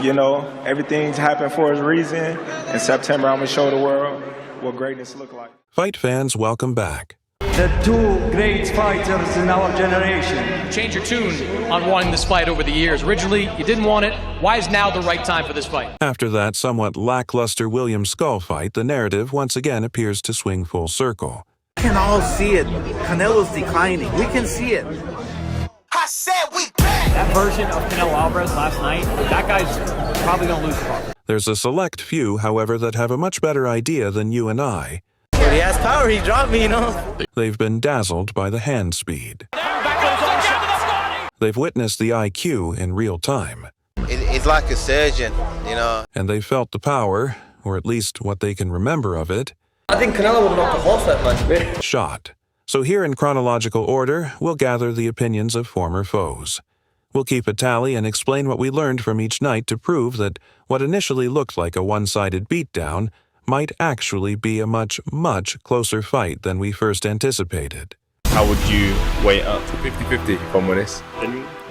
You know, everything's happened for a reason. In September, I'm going to show the world what greatness look like. Fight fans welcome back. The two great fighters in our generation. Change your tune on wanting this fight over the years. Originally, you didn't want it. Why is now the right time for this fight? After that somewhat lackluster Williams-Scull fight, the narrative once again appears to swing full circle. We can all see it. Canelo's declining. We can see it. I said we back. That version of Canelo Alvarez last night, that guy's probably going to lose the fight. There's a select few, however, that have a much better idea than you and I. But he has power. He dropped me, you know. They've been dazzled by the hand speed. They've witnessed the IQ in real time. It's like a surgeon, you know. And they've felt the power, or at least what they can remember of it. I think Canelo would knock the horse that much. Shot. So here in chronological order, we'll gather the opinions of former foes. We'll keep a tally and explain what we learned from each night to prove that what initially looked like a one-sided beatdown might actually be a much, much closer fight than we first anticipated. How would you weigh it up? 50-50, if I'm honest.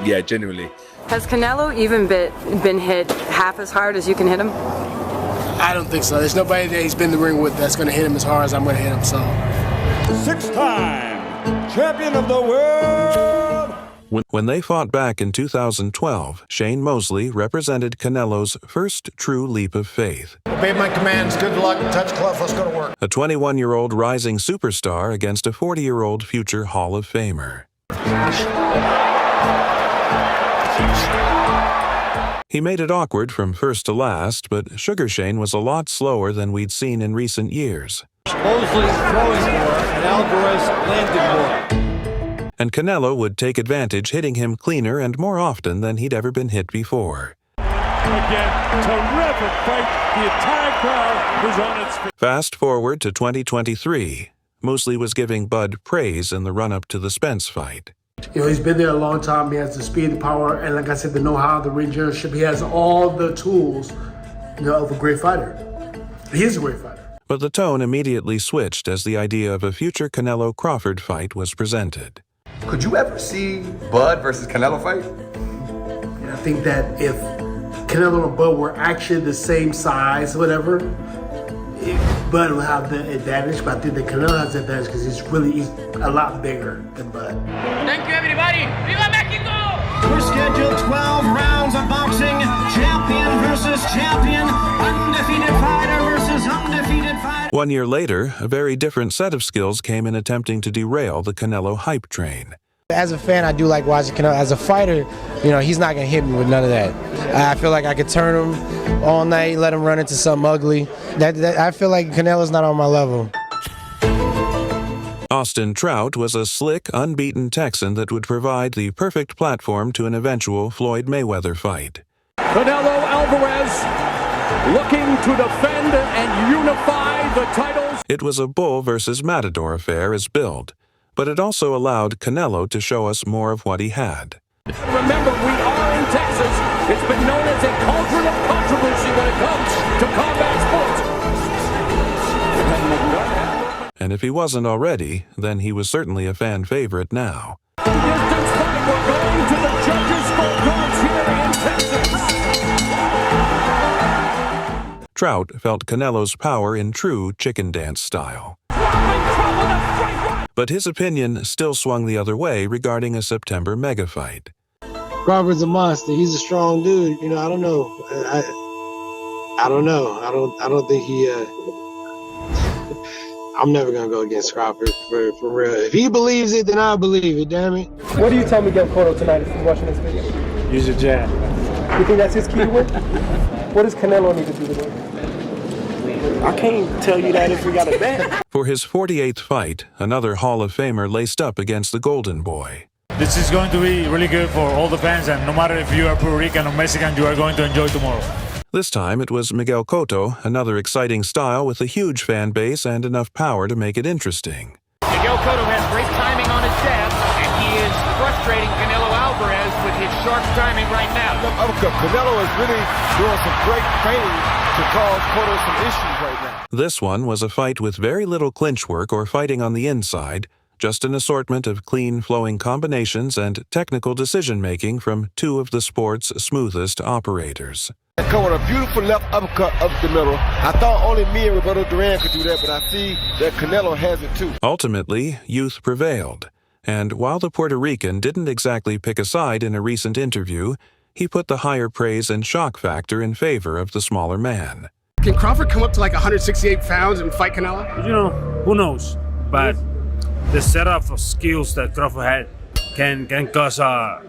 Yeah, genuinely. Has Canelo even been hit half as hard as you can hit him? I don't think so. There's nobody that he's been in the ring with that's going to hit him as hard as I'm going to hit him, so. Six-time champion of the world! When they fought back in 2012, Shane Mosley represented Canelo's first true leap of faith. Obey my commands. Good luck. Touch glove. Let's go to work. A 21-year-old rising superstar against a 40-year-old future Hall of Famer. He made it awkward from first to last, but Sugar Shane was a lot slower than we'd seen in recent years. Mosley throwing more, and Alvarez landing more. And Canelo would take advantage, hitting him cleaner and more often than he'd ever been hit before. Again, terrific fight. The entire crowd was on its feet. Fast forward to 2023. Mosley was giving Bud praise in the run-up to the Spence fight. You know, he's been there a long time. He has the speed, the power, and like I said, the know-how, the ring generalship. He has all the tools, you know, of a great fighter. He is a great fighter. But the tone immediately switched as the idea of a future Canelo-Crawford fight was presented. Could you ever see Bud versus Canelo fight? And I think that if Canelo and Bud were actually the same size or whatever, Bud will have the advantage, but I think that Canelo has the advantage because he's a lot bigger than Bud. Thank you, everybody. Viva Mexico! We're scheduled 12 rounds of boxing. Champion versus champion. Undefeated fighter versus undefeated fighter. 1 year later, a very different set of skills came in attempting to derail the Canelo hype train. As a fan, I do like watching Canelo. As a fighter, you know, he's not going to hit me with none of that. I feel like I could turn him all night, let him run into something ugly. I feel like Canelo's not on my level. Austin Trout was a slick, unbeaten Texan that would provide the perfect platform to an eventual Floyd Mayweather fight. Canelo Alvarez looking to defend and unify the titles. It was a bull versus matador affair as billed, but it also allowed Canelo to show us more of what he had. Remember, we are in Texas. It's been known as a cauldron of controversy when it comes to combat sports. And if he wasn't already, then he was certainly a fan favorite now. Distance fight, we're going to the judges' scorecards here in Texas. Trout felt Canelo's power in true chicken dance style. But his opinion still swung the other way regarding a September mega fight. Crawford's a monster. He's a strong dude. You know, I don't know. I don't know. I don't think he. I'm never gonna go against Crawford for real. If he believes it, then I believe it. Damn it. What do you tell Miguel Cotto tonight if he's watching this video? Use your jab. You think that's his key to win? What does Canelo need to do to win? I can't tell you that if we got a bet. For his 48th fight, another Hall of Famer laced up against the Golden Boy. This is going to be really good for all the fans, and no matter if you are Puerto Rican or Mexican, you are going to enjoy tomorrow. This time it was Miguel Cotto, another exciting style with a huge fan base and enough power to make it interesting. Miguel Cotto has great timing on his jab, and he is frustrating Canelo Alvarez with his sharp timing right now. Canelo is really doing some great feinting to cause Cotto some issues right now. This one was a fight with very little clinch work or fighting on the inside, just an assortment of clean flowing combinations and technical decision-making from two of the sport's smoothest operators. And come with a beautiful left uppercut up the middle. I thought only me and Roberto Duran could do that, but I see that Canelo has it too. Ultimately, youth prevailed, and while the Puerto Rican didn't exactly pick a side in a recent interview, he put the higher praise and shock factor in favor of the smaller man. Can Crawford come up to like 168 pounds and fight Canelo? You know, who knows? But the setup of skills that Crawford had can cause a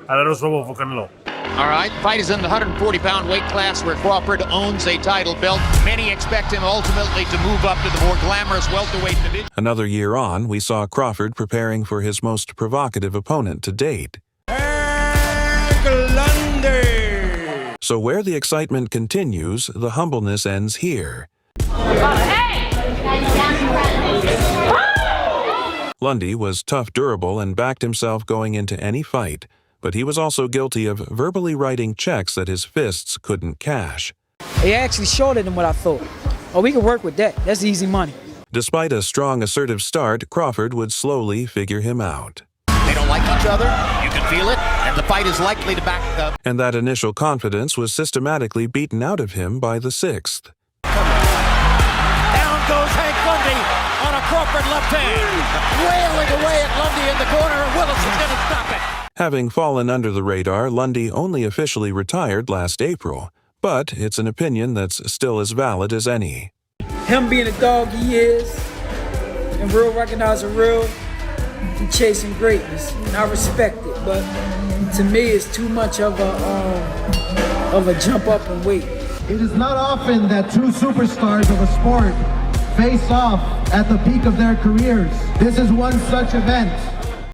lot of trouble for Canelo. All right, fight is in the 140-pound weight class where Crawford owns a title belt. Many expect him ultimately to move up to the more glamorous welterweight division. Another year on, we saw Crawford preparing for his most provocative opponent to date. Hank Lundy! So where the excitement continues, the humbleness ends here. Lundy was tough, durable, and backed himself going into any fight. But he was also guilty of verbally writing checks that his fists couldn't cash. He actually shorter than what I thought. Oh, we can work with that. That's easy money. Despite a strong, assertive start, Crawford would slowly figure him out. They don't like each other, you can feel it, and the fight is likely to back up. And that initial confidence was systematically beaten out of him by the sixth. Down goes Hank Lundy on a Crawford left hand. Wailing away at Lundy in the corner, and Willis is going to stop it. Having fallen under the radar, Lundy only officially retired last April, but it's an opinion that's still as valid as any. Him being a dog he is, and real recognizing real, he chasing greatness, and I respect it, but to me it's too much of a jump up and wait. It is not often that two superstars of a sport face off at the peak of their careers. This is one such event.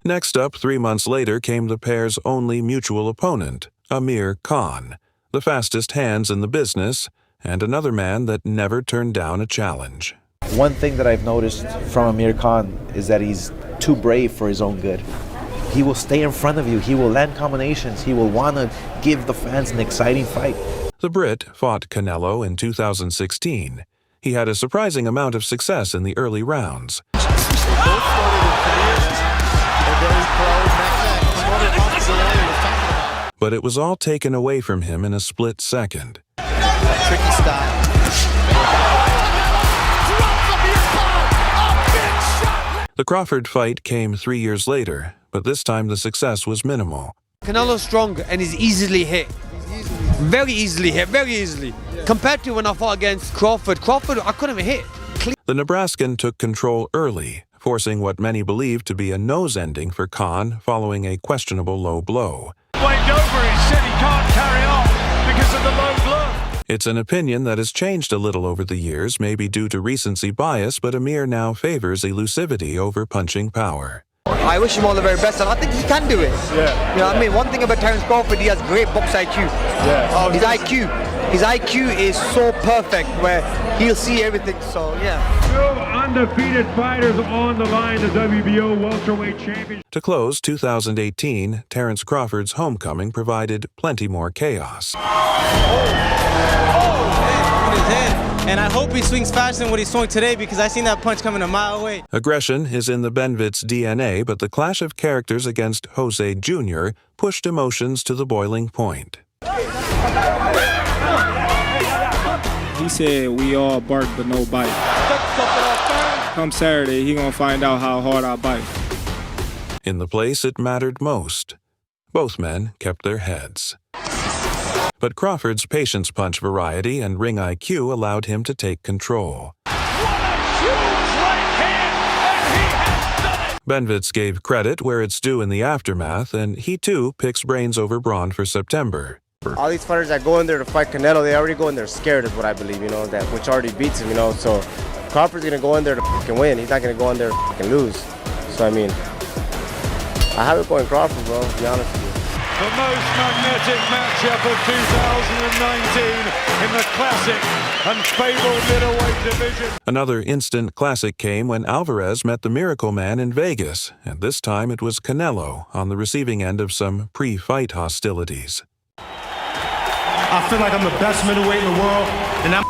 Next up, 3 months later, came the pair's only mutual opponent, Amir Khan, the fastest hands in the business, and another man that never turned down a challenge. One thing that I've noticed from Amir Khan is that he's too brave for his own good. He will stay in front of you, he will land combinations, he will want to give the fans an exciting fight. The Brit fought Canelo in 2016. He had a surprising amount of success in the early rounds. But it was all taken away from him in a split second. Tricky style. The Crawford fight came 3 years later, but this time the success was minimal. Canelo's strong and is easily hit. Very easily hit, very easily. Compared to when I fought against Crawford, I couldn't even hit. The Nebraskan took control early, forcing what many believed to be a nose ending for Khan following a questionable low blow. Waved over, he said he can't carry on because of the low blow. It's an opinion that has changed a little over the years, maybe due to recency bias, but Amir now favors elusivity over punching power. I wish him all the very best, and I think he can do it. Yeah. You know what I mean? One thing about Terence Crawford, he has great box IQ. Yeah. His IQ is so perfect where he'll see everything, so yeah. Two undefeated fighters on the line, the WBO welterweight champion. To close 2018, Terence Crawford's homecoming provided plenty more chaos. And I hope he swings faster than what he swung today because I seen that punch coming a mile away. Aggression is in the Benavidez DNA, but the clash of characters against Jose Jr. pushed emotions to the boiling point. He said we all bark but no bite. Come Saturday, he gonna find out how hard I bite. In the place it mattered most, both men kept their heads. But Crawford's patience punch variety and ring IQ allowed him to take control. Benavidez gave credit where it's due in the aftermath, and he too picks brains over brawn for September. All these fighters that go in there to fight Canelo, they already go in there scared is what I believe, that which already beats him, so Crawford's gonna go in there to fucking win. He's not gonna go in there to fucking lose. So I have it going Crawford, bro, to be honest with you. The most magnetic matchup of 2019 in the classic and fabled middleweight division. Another instant classic came when Alvarez met the Miracle Man in Vegas, and this time it was Canelo on the receiving end of some pre-fight hostilities. I feel like I'm the best middleweight in the world, and that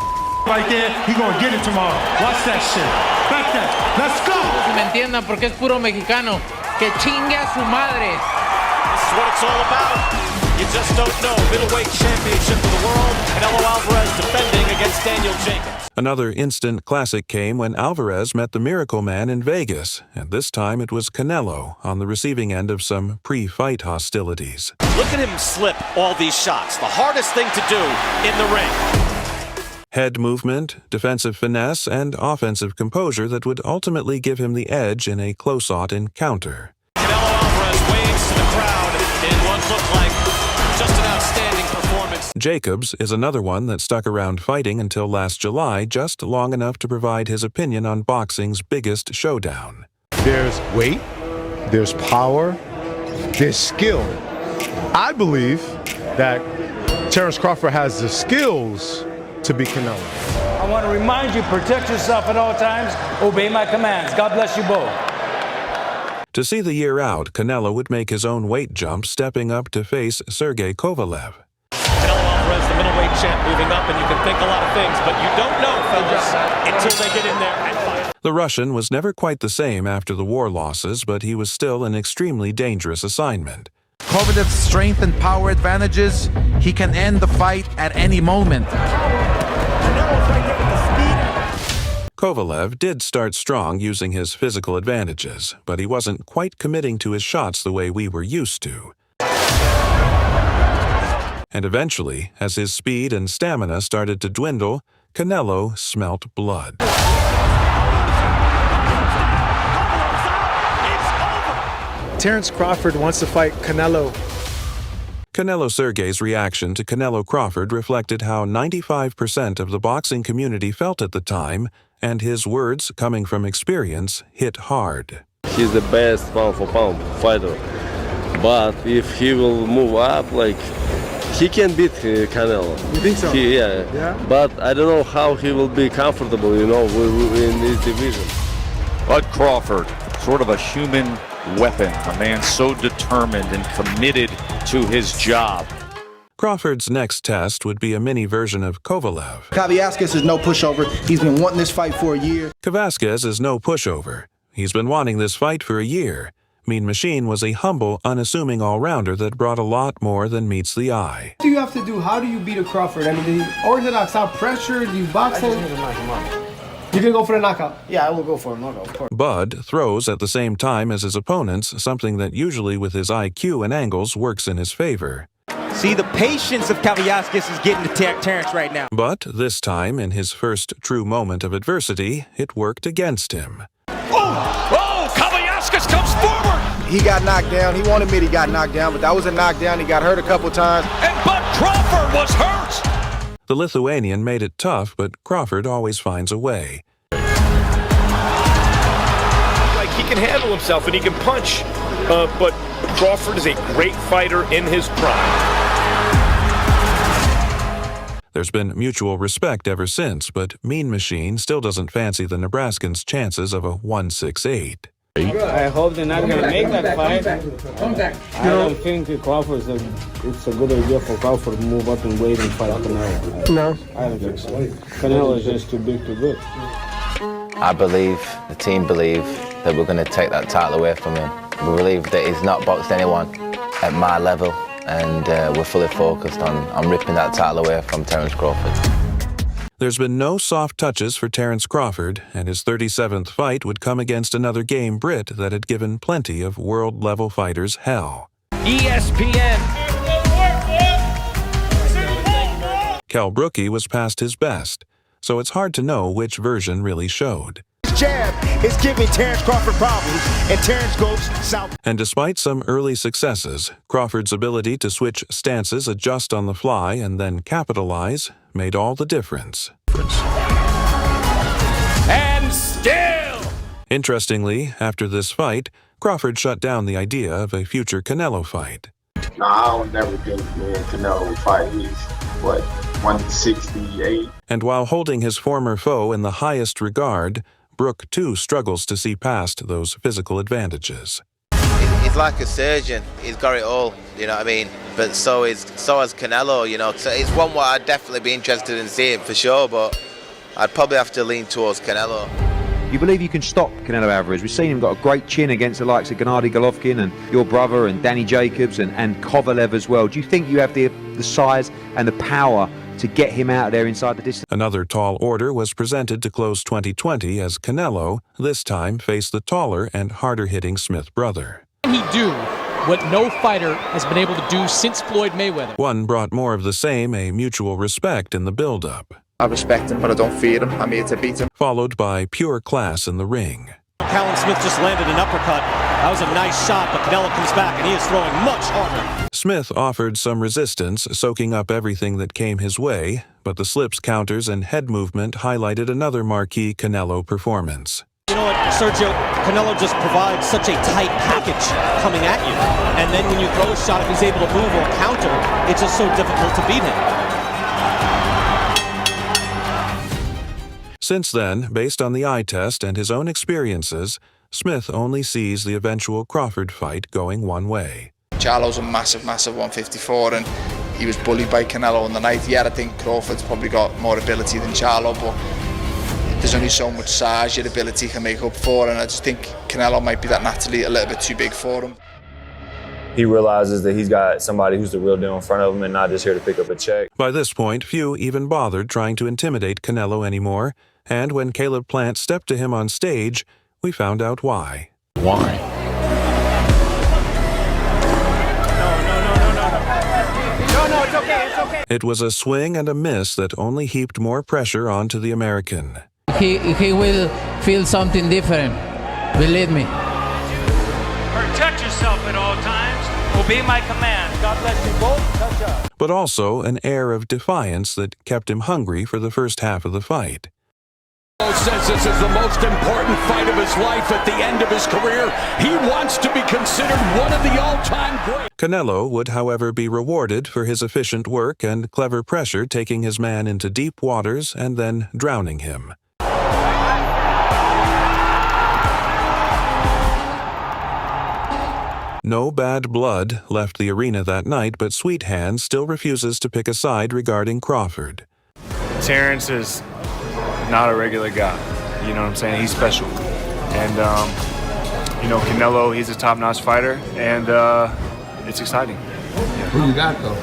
right there, he gonna get it tomorrow. Watch that shit. Respect that. Let's go. Si me entiendan porque es puro mexicano. Que chingue a su madre. This is what it's all about. You just don't know. Middleweight championship of the world. Canelo Alvarez defending against Daniel Jacobs. Another instant classic came when Alvarez met the Miracle Man in Vegas, and this time it was Canelo on the receiving end of some pre-fight hostilities. Look at him slip all these shots. The hardest thing to do in the ring. Head movement, defensive finesse, and offensive composure that would ultimately give him the edge in a close-fought encounter. Canelo Alvarez waves to the crowd in what looked like just an outstanding performance. Jacobs is another one that stuck around fighting until last July, just long enough to provide his opinion on boxing's biggest showdown. There's weight, there's power, there's skill. I believe that Terence Crawford has the skills to beat Canelo. I want to remind you, protect yourself at all times, obey my commands. God bless you both. To see the year out, Canelo would make his own weight jump, stepping up to face Sergey Kovalev. Canelo Alvarez, the middleweight champ, moving up, and you can think a lot of things, but you don't know, fellas, until they get in there and fight. The Russian was never quite the same after the war losses, but he was still an extremely dangerous assignment. Kovalev's strength and power advantages, he can end the fight at any moment. Kovalev did start strong using his physical advantages, but he wasn't quite committing to his shots the way we were used to. And eventually, as his speed and stamina started to dwindle, Canelo smelt blood. Terence Crawford wants to fight Canelo. Canelo Sergey's reaction to Canelo Crawford reflected how 95% of the boxing community felt at the time, and his words, coming from experience, hit hard. He's the best pound-for-pound fighter, but if he will move up, he can beat Canelo. You think so? Yeah. But I don't know how he will be comfortable, in this division. Bud Crawford, sort of a human weapon, a man so determined and committed to his job. Crawford's next test would be a mini version of Kovalev. Kovalev is no pushover. He's been wanting this fight for a year. Kovalev is no pushover. He's been wanting this fight for a year. Mean Machine was a humble, unassuming all-rounder that brought a lot more than meets the eye. What do you have to do? How do you beat a Crawford? I mean, orthodox, out pressure, do you box him? I just need to knock him out. You're going to go for the knockout? Yeah, I will go for a knockout, of course. Bud throws at the same time as his opponents, something that usually with his IQ and angles works in his favor. See, the patience of Kovalev is getting to Terence right now. But this time, in his first true moment of adversity, it worked against him. Oh, Kovalev comes forward. He got knocked down. He won't admit he got knocked down, but that was a knockdown. He got hurt a couple times. And Bud Crawford was hurt. The Lithuanian made it tough, but Crawford always finds a way. He can handle himself and he can punch, but Crawford is a great fighter in his prime. There's been mutual respect ever since, but Mean Machine still doesn't fancy the Nebraskan's chances of a 168. I hope they're not going to make that fight. I don't think Crawford it's a good idea for Crawford to move up and wait and fight Canelo. No. I don't think so. Canelo is just too big, too good. I believe, the team believe, that we're going to take that title away from him. We believe that he's not boxed anyone at my level, and we're fully focused on ripping that title away from Terence Crawford. There's been no soft touches for Terence Crawford, and his 37th fight would come against another game Brit that had given plenty of world-level fighters hell. ESPN. Kell Brookie was past his best, so it's hard to know which version really showed. Jab is giving Terence Crawford problems, and Terence goes south. And despite some early successes, Crawford's ability to switch stances, adjust on the fly, and then capitalize made all the difference. And still! Interestingly, after this fight, Crawford shut down the idea of a future Canelo fight. No, I would never think me and Canelo would fight. He's, 168? And while holding his former foe in the highest regard, Brook, too, struggles to see past those physical advantages. He's like a surgeon. He's got it all, you know what I mean? But so has Canelo, you know. So it's one what I'd definitely be interested in seeing for sure, but I'd probably have to lean towards Canelo. You believe you can stop Canelo Alvarez? We've seen him got a great chin against the likes of Gennady Golovkin and your brother and Danny Jacobs and Kovalev as well. Do you think you have the size and the power to get him out of there inside the distance? Another tall order was presented to close 2020 as Canelo, this time, faced the taller and harder-hitting Smith brother. Can he do what no fighter has been able to do since Floyd Mayweather? One brought more of the same, a mutual respect in the build-up. I respect him, but I don't fear him. I'm here to beat him. Followed by pure class in the ring. Callum Smith just landed an uppercut. That was a nice shot, but Canelo comes back and he is throwing much harder. Smith offered some resistance, soaking up everything that came his way, but the slips, counters, and head movement highlighted another marquee Canelo performance. You know what, Sergio? Canelo just provides such a tight package coming at you. And then when you throw a shot, if he's able to move or counter, it's just so difficult to beat him. Since then, based on the eye test and his own experiences, Smith only sees the eventual Crawford fight going one way. Charlo's a massive 154, and he was bullied by Canelo on the night. Yeah, I think Crawford's probably got more ability than Charlo, but there's only so much size your ability can make up for, and I just think Canelo might be that naturally a little bit too big for him. He realizes that he's got somebody who's the real deal in front of him and not just here to pick up a check. By this point, few even bothered trying to intimidate Canelo anymore, and when Caleb Plant stepped to him on stage, we found out why. Why? No, it's okay, it's okay. It was a swing and a miss that only heaped more pressure onto the American. He will feel something different, believe me. Protect yourself at all times. Obey my commands. God bless you both. Touch up. But also an air of defiance that kept him hungry for the first half of the fight. Says this is the most important fight of his life at the end of his career. He wants to be considered one of the all-time greats. Canelo would, however, be rewarded for his efficient work and clever pressure, taking his man into deep waters and then drowning him. No bad blood left the arena that night, but Sweet Hands still refuses to pick a side regarding Crawford. Terence is not a regular guy, you know what I'm saying? He's special. And, you know, Canelo, he's a top-notch fighter, and it's exciting. Yeah. Who you got, though?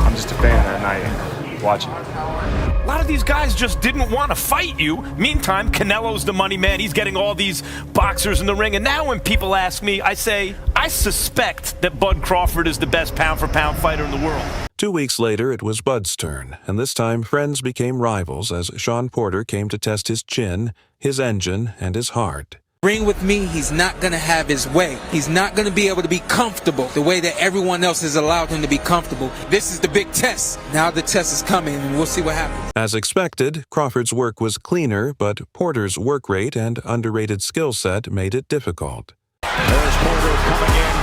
I'm just a fan that night, watching. A lot of these guys just didn't want to fight you. Meantime, Canelo's the money man. He's getting all these boxers in the ring. And now when people ask me, I say, I suspect that Bud Crawford is the best pound-for-pound fighter in the world. 2 weeks later, it was Bud's turn, and this time friends became rivals as Shawn Porter came to test his chin, his engine, and his heart. Ring with me, he's not going to have his way. He's not going to be able to be comfortable the way that everyone else has allowed him to be comfortable. This is the big test. Now the test is coming, and we'll see what happens. As expected, Crawford's work was cleaner, but Porter's work rate and underrated skill set made it difficult. There's Porter coming in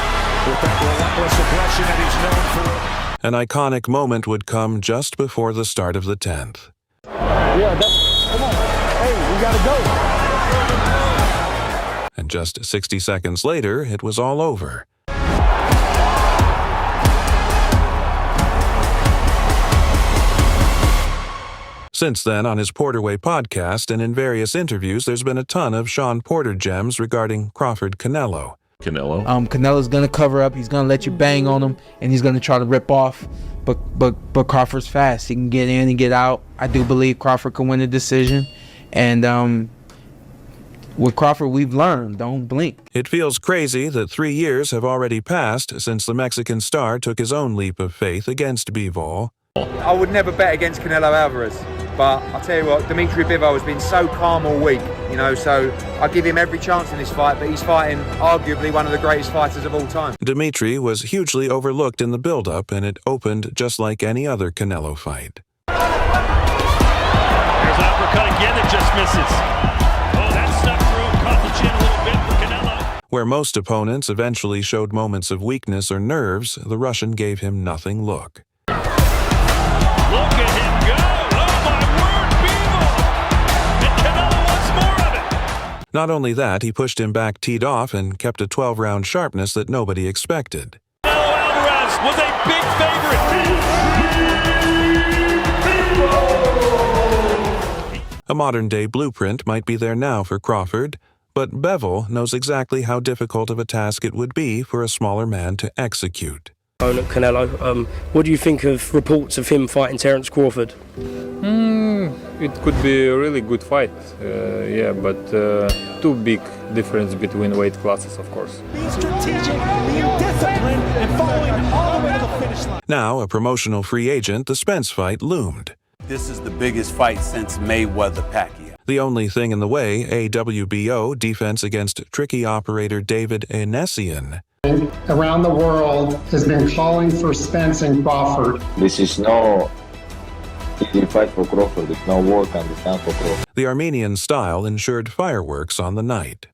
with that relentless aggression that he's known for. An iconic moment would come just before the start of the 10th. Yeah, come on. Hey, we gotta go. And just 60 seconds later, it was all over. Since then, on his Porterway podcast and in various interviews, there's been a ton of Shawn Porter gems regarding Crawford-Canelo. Canelo's gonna cover up. He's gonna let you bang on him, and he's gonna try to rip off. But Crawford's fast. He can get in and get out. I do believe Crawford can win the decision, and with Crawford, we've learned, don't blink. It feels crazy that 3 years have already passed since the Mexican star took his own leap of faith against Bivol. I would never bet against Canelo Alvarez, but I'll tell you what, Dimitri Bivol has been so calm all week, you know, so I give him every chance in this fight, but he's fighting arguably one of the greatest fighters of all time. Dimitri was hugely overlooked in the build-up, and it opened just like any other Canelo fight. There's an uppercut again that just misses. Where most opponents eventually showed moments of weakness or nerves, the Russian gave him nothing look. Look at him go! Oh my word, Bivol! And Canelo wants more of it! Not only that, he pushed him back teed off and kept a 12-round sharpness that nobody expected. Canelo Alvarez was a big favorite. A modern-day blueprint might be there now for Crawford, but Bivol knows exactly how difficult of a task it would be for a smaller man to execute. Canelo, what do you think of reports of him fighting Terence Crawford? It could be a really good fight, yeah, but too big difference between weight classes, of course. Be strategic, be disciplined, and following all the way to the finish line. Now, a promotional free agent, the Spence fight loomed. This is the biggest fight since Mayweather-Pacquiao. The only thing in the way, a WBO defense against tricky operator David Avanesyan. Around the world has been calling for Spence and Crawford. This is no easy fight for Crawford. It's no work on the stand for Crawford. The Armenian style ensured fireworks on the night.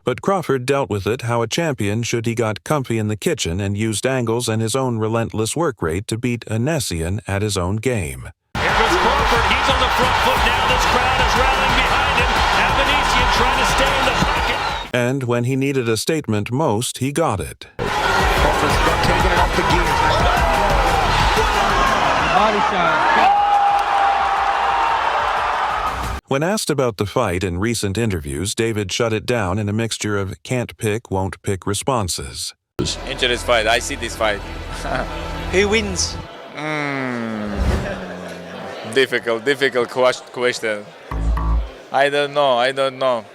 But Crawford dealt with it how a champion should. He got comfy in the kitchen and used angles and his own relentless work rate to beat Avanesyan at his own game. Here goes Crawford. He's on the front foot now. This crowd is rallying behind him. Avanesyan trying to stay in the pocket. And when he needed a statement most, he got it. Crawford's taking it off the gears. Body shot. When asked about the fight in recent interviews, David shut it down in a mixture of can't pick, won't pick responses. Interesting fight. I see this fight. Who wins? Difficult question. I don't know.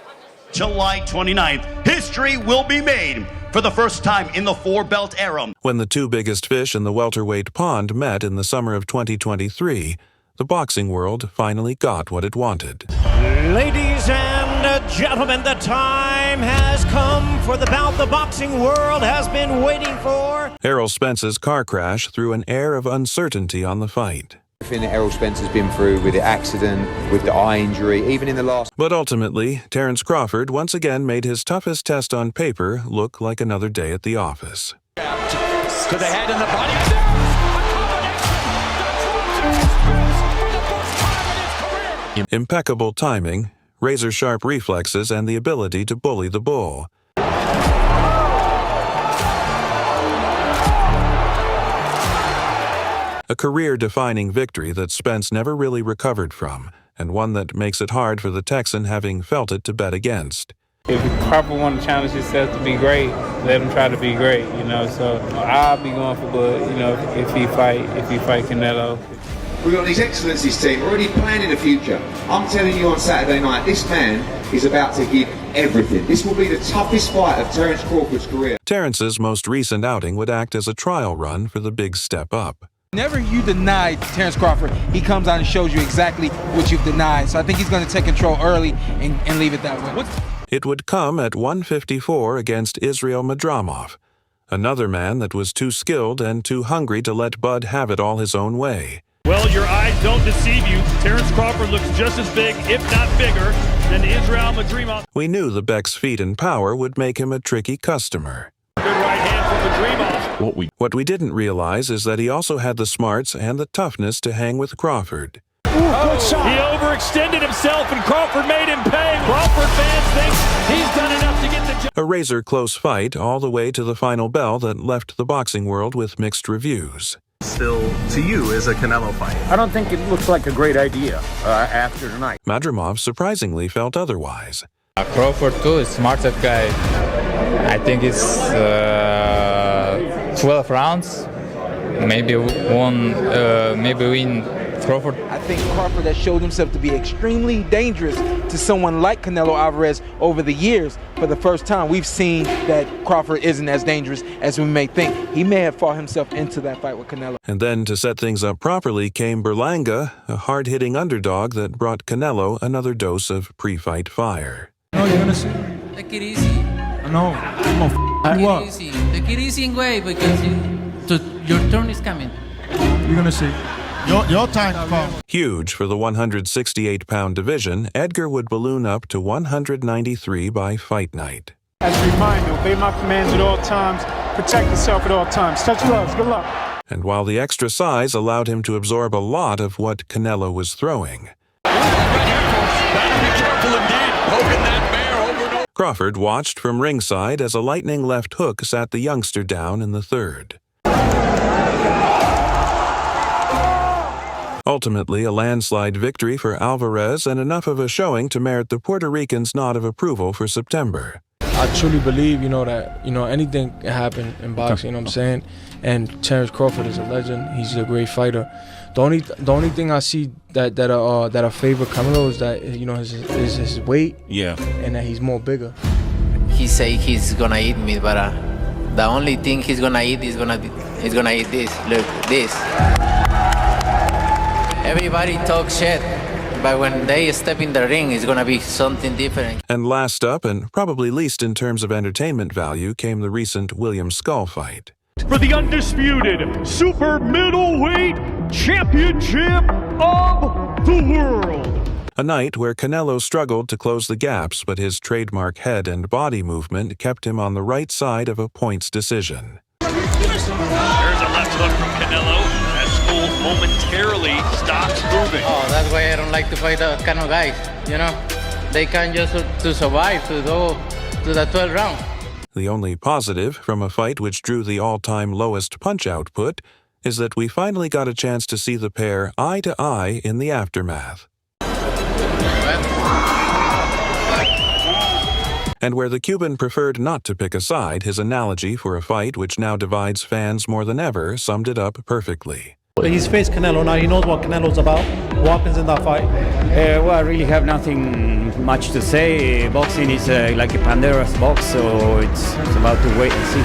July 29th, history will be made for the first time in the four-belt era. When the two biggest fish in the welterweight pond met in the summer of 2023, the boxing world finally got what it wanted. Ladies and gentlemen, the time has come for the bout the boxing world has been waiting for. Errol Spence's car crash threw an air of uncertainty on the fight. Everything that Errol Spence has been through with the accident, with the eye injury, even in the last... But ultimately, Terence Crawford once again made his toughest test on paper look like another day at the office. To the head and the body. Impeccable timing, razor-sharp reflexes, and the ability to bully the bull. A career-defining victory that Spence never really recovered from, and one that makes it hard for the Texan, having felt it, to bet against. If Crawford want to challenge himself to be great, let him try to be great, So I'll be going for Bud, if he fight Canelo. We've got these excellencies team already planning the future. I'm telling you on Saturday night, this man is about to give everything. This will be the toughest fight of Terence Crawford's career. Terence's most recent outing would act as a trial run for the big step up. Whenever you deny Terence Crawford, he comes out and shows you exactly what you've denied. So I think he's going to take control early and leave it that way. It would come at 154 against Israel Madramov, another man that was too skilled and too hungry to let Bud have it all his own way. Well, your eyes don't deceive you. Terence Crawford looks just as big, if not bigger, than Israel Madrimov. We knew the Beck's feet and power would make him a tricky customer. Good right hand from Madrimov. What we didn't realize is that he also had the smarts and the toughness to hang with Crawford. He overextended himself and Crawford made him pay. Crawford fans think he's done enough to get the job. A razor-close fight all the way to the final bell that left the boxing world with mixed reviews. Still, to you, is a Canelo fight? I don't think it looks like a great idea after tonight. Madrimov surprisingly felt otherwise. Crawford too, is smarter guy. I think it's 12 rounds. Maybe win Crawford. I think Crawford has showed himself to be extremely dangerous to someone like Canelo Alvarez over the years. For the first time, we've seen that Crawford isn't as dangerous as we may think. He may have fought himself into that fight with Canelo. And then to set things up properly came Berlanga, a hard-hitting underdog that brought Canelo another dose of pre-fight fire. No, you're gonna see. Take it easy. No, Take it easy. Take it easy way because your turn is coming. You're gonna see. Your time comes. Huge for the 168-pound division, Edgar would balloon up to 193 by fight night. As a reminder, obey my commands at all times, protect yourself at all times. Touch gloves, good luck. And while the extra size allowed him to absorb a lot of what Canelo was throwing, Crawford watched from ringside as a lightning left hook sat the youngster down in the third. Ultimately, a landslide victory for Alvarez and enough of a showing to merit the Puerto Rican's nod of approval for September. I truly believe, that, anything can happen in boxing, you know what I'm saying? And Terence Crawford is a legend. He's a great fighter. The only thing I see that I favor Canelo is that, is his weight. Yeah. And that he's more bigger. He say he's gonna eat me, but the only thing he's gonna eat is he's gonna eat this. Look, this. Everybody talks shit, but when they step in the ring, it's gonna be something different. And last up, and probably least in terms of entertainment value, came the recent William Scull fight. For the undisputed super middleweight championship of the world. A night where Canelo struggled to close the gaps, but his trademark head and body movement kept him on the right side of a points decision. There's a left hook from Canelo as Scull momentarily stops moving. Oh, that's why I don't like to fight those kind of guys, They can't just to survive, to go to the 12th round. The only positive from a fight which drew the all-time lowest punch output is that we finally got a chance to see the pair eye to eye in the aftermath. And where the Cuban preferred not to pick a side, his analogy for a fight which now divides fans more than ever summed it up perfectly. He's faced Canelo now. He knows what Canelo's about. What happens in that fight? Well, I really have nothing much to say. Boxing is like a Pandora's box, so it's about to wait and see.